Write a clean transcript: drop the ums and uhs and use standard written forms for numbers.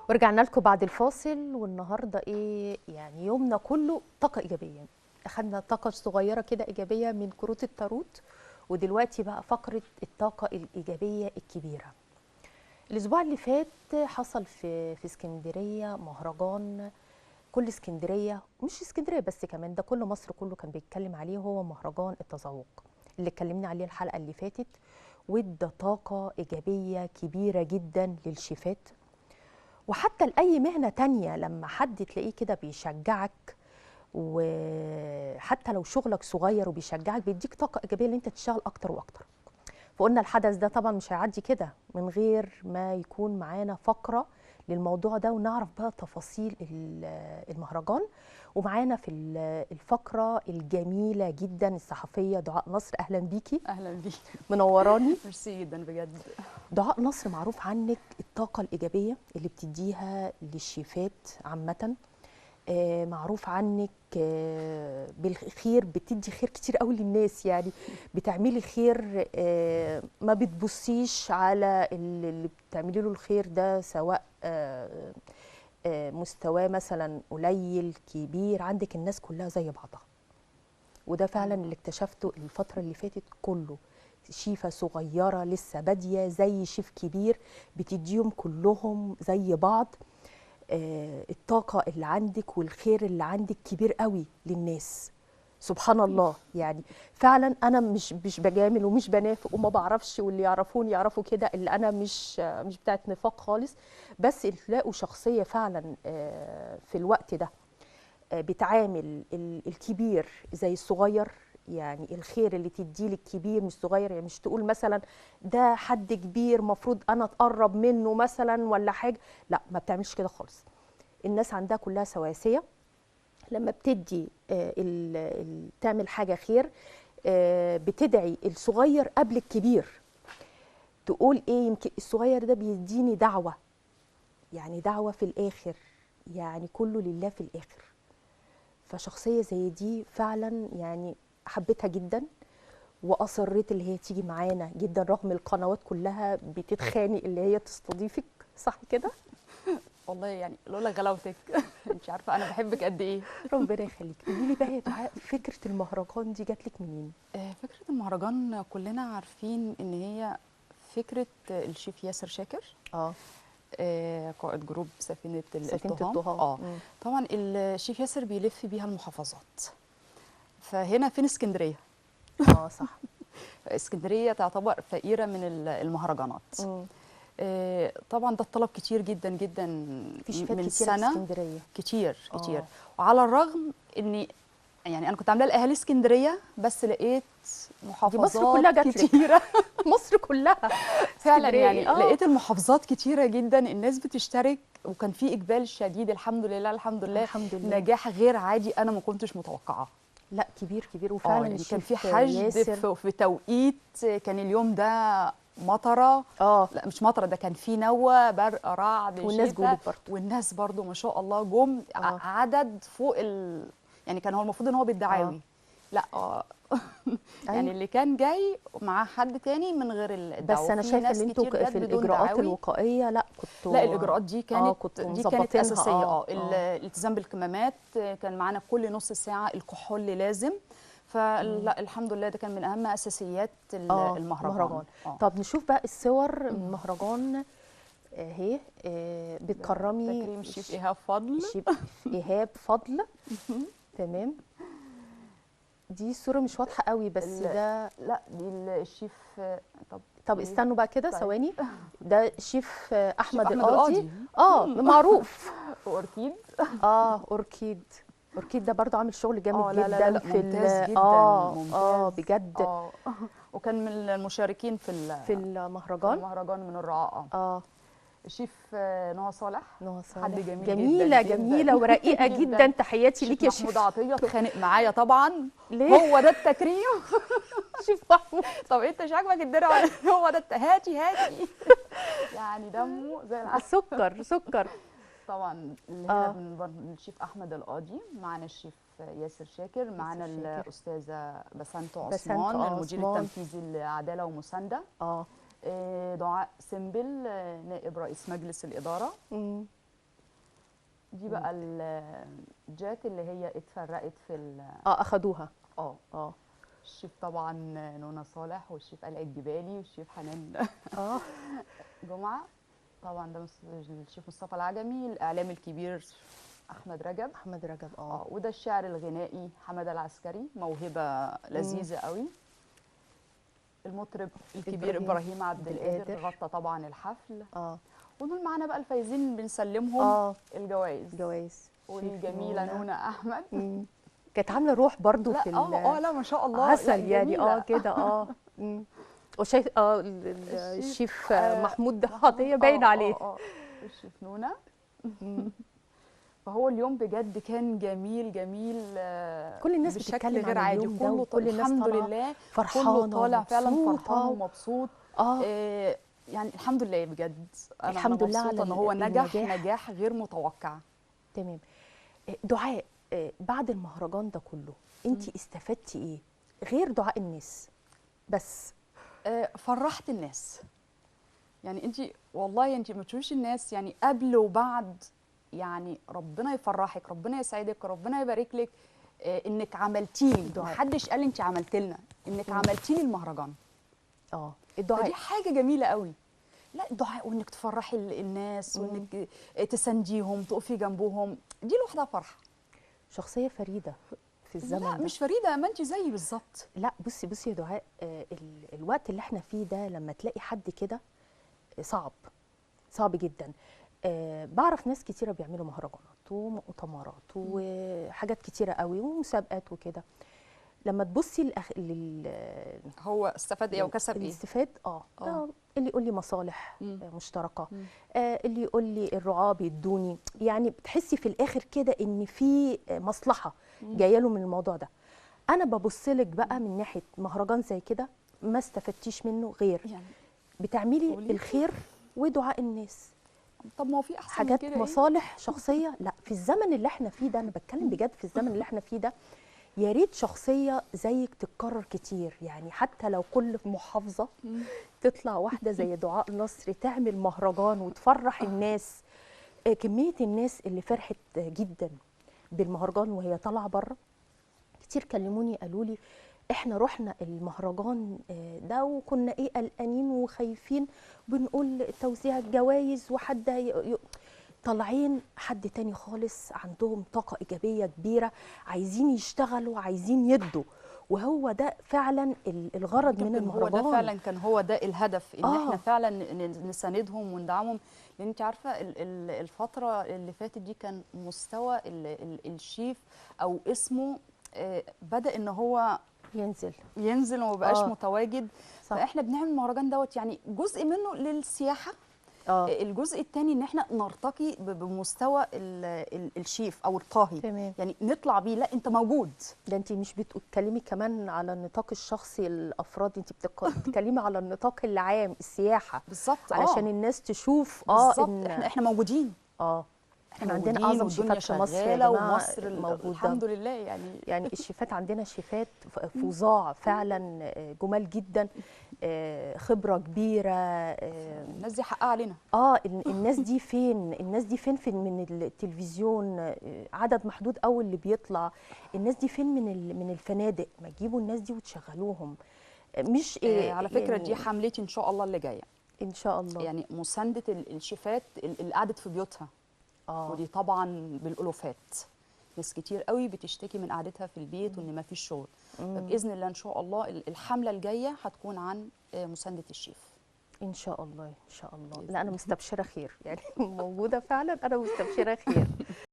ورجعنا لكم بعد الفاصل، والنهارده ايه يعني يومنا كله طاقه ايجابيه. اخدنا طاقه صغيره كده ايجابيه من كروت التاروت، ودلوقتي بقى فقره الطاقه الايجابيه الكبيره. الاسبوع اللي فات حصل في اسكندريه مهرجان. كل اسكندريه، مش اسكندريه بس، كمان ده كل مصر كله كان بيتكلم عليه، هو مهرجان التذوق اللي اتكلمنا عليه الحلقه اللي فاتت. وادى طاقه ايجابيه كبيره جدا للشيفات، وحتى لأي مهنة تانية لما حد تلاقيه كده بيشجعك، وحتى لو شغلك صغير وبيشجعك بيديك طاقة إيجابية ان انت تشتغل أكتر وأكتر. فقلنا الحدث ده طبعا مش هيعدي كده من غير ما يكون معانا فقرة للموضوع ده، ونعرف بقى تفاصيل المهرجان. ومعانا في الفقرة الجميلة جدا الصحفية دعاء نصر. أهلا بيكي. اهلا بيك. منوراني. ميرسي جدا بجد. دعاء نصر، معروف عنك الطاقة الإيجابية اللي بتديها للشيفات عامة. معروف عنك بالخير، بتدي خير كتير قوي للناس، يعني بتعملي خير. ما بتبصيش على اللي بتعملي له الخير ده، سواء مستواه مثلا قليل كبير، عندك الناس كلها زي بعضها. وده فعلا اللي اكتشفته الفترة اللي فاتت كله. شيفة صغيرة لسه بادية زي شيف كبير، بتديهم كلهم زي بعض. الطاقة اللي عندك والخير اللي عندك كبير قوي للناس. سبحان الله، يعني فعلا انا مش بجامل ومش بنافق وما بعرفش، واللي يعرفوني يعرفوا كده، اللي انا مش بتاعت نفاق خالص. بس تلاقوا شخصية فعلا في الوقت ده بتعامل الكبير زي الصغير. يعني الخير اللي تديه للكبير مش صغير، يعني مش تقول مثلا ده حد كبير مفروض انا اتقرب منه مثلا ولا حاجه، لا ما بتعملش كده خالص. الناس عندها كلها سواسيه. لما بتدي تعمل حاجه خير، بتدعي الصغير قبل الكبير. تقول ايه، يمكن الصغير ده بيديني دعوه، يعني دعوه في الاخر، يعني كله لله في الاخر. فشخصية زي دي فعلا يعني حبيتها جدا، وأصريت اللي هي تيجي معانا جدا رغم القنوات كلها بتتخانق اللي هي تستضيفك، صح كده؟ والله يعني لولا غلاوتك انت عارفه انا بحبك قد ايه. ربنا يخليك. قولي لي بقى يا دعاء، فكرة المهرجان دي جات لك منين؟ فكره المهرجان كلنا عارفين ان هي فكره الشيف ياسر شاكر. اه، قائد جروب سفينه سفينة الالتهام. الطهام. طبعا الشيف ياسر بيلف بيها المحافظات. فهنا فين اسكندريه؟ اه صح. اسكندريه تعتبر فقيره من المهرجانات. مم. طبعا ده الطلب كتير جدا جدا في شيفات من كتيرة في سنه. اسكندرية. كتير كتير. اه، وعلى الرغم اني يعني انا كنت عامله لاهالي اسكندريه، بس لقيت دي مصر محافظات كلها جات لك. كتيره. مصر كلها. فعلا اسكندرية يعني ايه؟ اه، لقيت المحافظات كتيره جدا الناس بتشترك، وكان في اقبال شديد. الحمد لله الحمد لله. الحمد لله. نجاح غير عادي انا ما كنتش متوقعاه. لا كبير كبير، وفعلا يعني كان في الشيف حشد ياسر. في توقيت كان اليوم ده مطره. اه، لا مش مطره، ده كان في نوى برق رعد والناس شتاء. جولك برضه. والناس برضو ما شاء الله جم اه، عدد فوق يعني كان هو المفروض ان هو اه، بالدعاوي. لا يعني ايوه. اللي كان جاي مع حد تاني من غير بس الدعوه، انا في شايفه ان ناس انتوا كتير جت في بدون الاجراءات دعاوي. الوقائيه، لا لا كنتوا. الاجراءات دي اه، كانت كنتوا دي كانت مظبطينها. اساسيه. اه، اه. الالتزام بالكمامات كان معانا كل نص ساعه الكحول لازم. مم. فلا الحمد لله ده كان من اهم اساسيات اه، المهرجان. مهرجان. طب نشوف بقى الصور من مهرجان. اهي ده بتكرمي تكريم الشيف ايهاب فضل. الشيف ايهاب فضل. تمام. دي صوره مش واضحه قوي بس ال- ده. لا دي الشيف. طب طب ايه؟ استنوا بقى كده طيب ثواني. ده الشيف الشيف احمد احمد القاضي. القاضي. اه، معروف. واوركيد. اه، اوركيد. اوركيد ده برضه عامل شغل جامد لا لا لا جدا لا في ممتاز جدا اه ممتاز. بجد. وكان من المشاركين في في المهرجان. المهرجان من الرعاة. اه، الشيف نهى صالح. نهى حد صالح جميل جدا جميلة جدا جميلة ورقيقة جدا. جدا. تحياتي الشيف ليك يا محمود شيف. عطية اتخانق معايا طبعا. ليه؟ هو ده التكريم. شيف محمود. طب انت مش عاجبك الدرع؟ هو ده هاتي هاتي. يعني دمه زي العسل. سكر سكر. طبعا اللي هنا اه، من الشيف احمد القاضي، معانا الشيف ياسر شاكر، معانا ياسر شاكر. الاستاذه بسنت بسنت عثمان المدير عثمان. التنفيذي لعداله ومسانده. اه. دعاء سنبل نائب رئيس مجلس الاداره. مم. دي بقى الجات اللي هي اتفرقت في اخدوها. اه اه الشيف طبعا نونا صالح، والشيف قلعة جبالي، والشيف حنان اه جمعة. طبعا ده الشيف مصطفى العجمي، الإعلام الكبير أحمد رجب. احمد رجب. اه وده الشاعر الغنائي حمد العسكري، موهبة لذيذة قوي. المطرب الكبير إبراهيم عبد القادر غطى طبعا الحفل. ودول معانا بقى الفايزين بنسلمهم الجوائز والجميلة نونا أحمد. كانت عامله روح برضو لا في لا ما شاء الله عسل يعني كده وشايف الشيف محمود عطيه باين عليه. الشيف نونا. فهو اليوم بجد كان جميل جميل، كل الناس بشكل غير عادي، كله كل الناس الحمد لله فرحانه، كله طالع فعلا فرحان ومبسوط. ومبسوط. يعني الحمد لله بجد، الحمد لله على ان هو نجاح غير متوقع. تمام. دعاء، بعد المهرجان ده كله انت استفدتي ايه غير دعاء الناس بس؟ فرحت الناس. يعني انت والله انت ما تشوفيش الناس يعني قبل وبعد، يعني ربنا يفرحك، ربنا يسعدك، ربنا يبارك لك. انك عملتيلي، محدش قال انت عملت لنا، انك عملتيلي المهرجان. الدعاء فدي حاجه جميله قوي. لا الدعاء، وانك تفرحي الناس، وانك تسانديهم، تقفي جنبهم، دي لوحدها فرحه. شخصيه فريده في الزمن لا ده. مش فريده، ما انت زيي بالظبط. لا بصي يا دعاء، الوقت اللي احنا فيه ده لما تلاقي حد كده صعب جدا. بعرف ناس كتيره بيعملوا مهرجانات ومؤتمرات وحاجات كتيره قوي ومسابقات وكده. لما تبصي هو استفاد ايه وكسب ايه؟ الاستفاد اللي يقول لي مصالح مشتركه، اللي يقول لي الرعاه بيدوني، يعني بتحسي في الاخر كده ان في مصلحه جايه له من الموضوع ده. انا ببص لك بقى من ناحيه مهرجان زي كده ما استفدتيش منه غير يعني بتعملي الخير ودعاء الناس. طب ما هو في احسن حاجات من كده مصالح شخصيه. لا في الزمن اللي احنا فيه ده، انا بتكلم بجد، في الزمن اللي احنا فيه ده يا ريت شخصيه زيك تتكرر كتير. يعني حتى لو كل محافظه تطلع واحده زي دعاء نصر تعمل مهرجان وتفرح الناس. كميه الناس اللي فرحت جدا بالمهرجان وهي طالعه بره كتير كلموني قالوا لي احنا رحنا المهرجان ده وكنا قلقانين وخايفين، بنقول توزيع الجوائز وحد طالعين حد تاني خالص، عندهم طاقة إيجابية كبيرة، عايزين يشتغلوا، عايزين يدوا. وهو ده فعلا الغرض من المهرجان. هو ده فعلا كان هو ده الهدف، ان احنا فعلا نساندهم وندعمهم. لان انت عارفه الفتره اللي فاتت دي كان مستوى الشيف او اسمه بدأ ان هو ينزل وما بقاش متواجد. صح. فاحنا بنعمل المهرجان دوت يعني جزء منه للسياحه. الجزء الثاني ان احنا نرتقي بمستوى الشيف او الطاهي. تمام. يعني نطلع بيه، لا انت موجود. ده انت مش بتتكلمي كمان على النطاق الشخصي الافراد، انت بتتكلمي على النطاق العام، السياحه بالظبط. علشان الناس تشوف بالظبط. احنا موجودين. احنا عندنا اعظم شيفات في مصر يا جماعه، ومصر الحمد لله. يعني الشيفات عندنا شيفات فظاع فعلا، جمال جدا، خبره كبيره. الناس دي حقها علينا. الناس دي فين؟ الناس دي فين من التلفزيون؟ عدد محدود قوي اللي بيطلع. الناس دي فين من الفنادق؟ ما تجيبوا الناس دي وتشغلوهم. مش على فكره يعني دي حملتي ان شاء الله اللي جايه ان شاء الله، يعني مسانده الشيفات اللي قعدت في بيوتها. ودي طبعا بالالوفات، ناس كتير قوي بتشتكي من قعدتها في البيت وان ما فيش شغل. فباذن الله ان شاء الله الحمله الجايه هتكون عن مسانده الشيف ان شاء الله. ان شاء الله. لا انا مستبشره خير، يعني موجوده فعلا، انا مستبشره خير.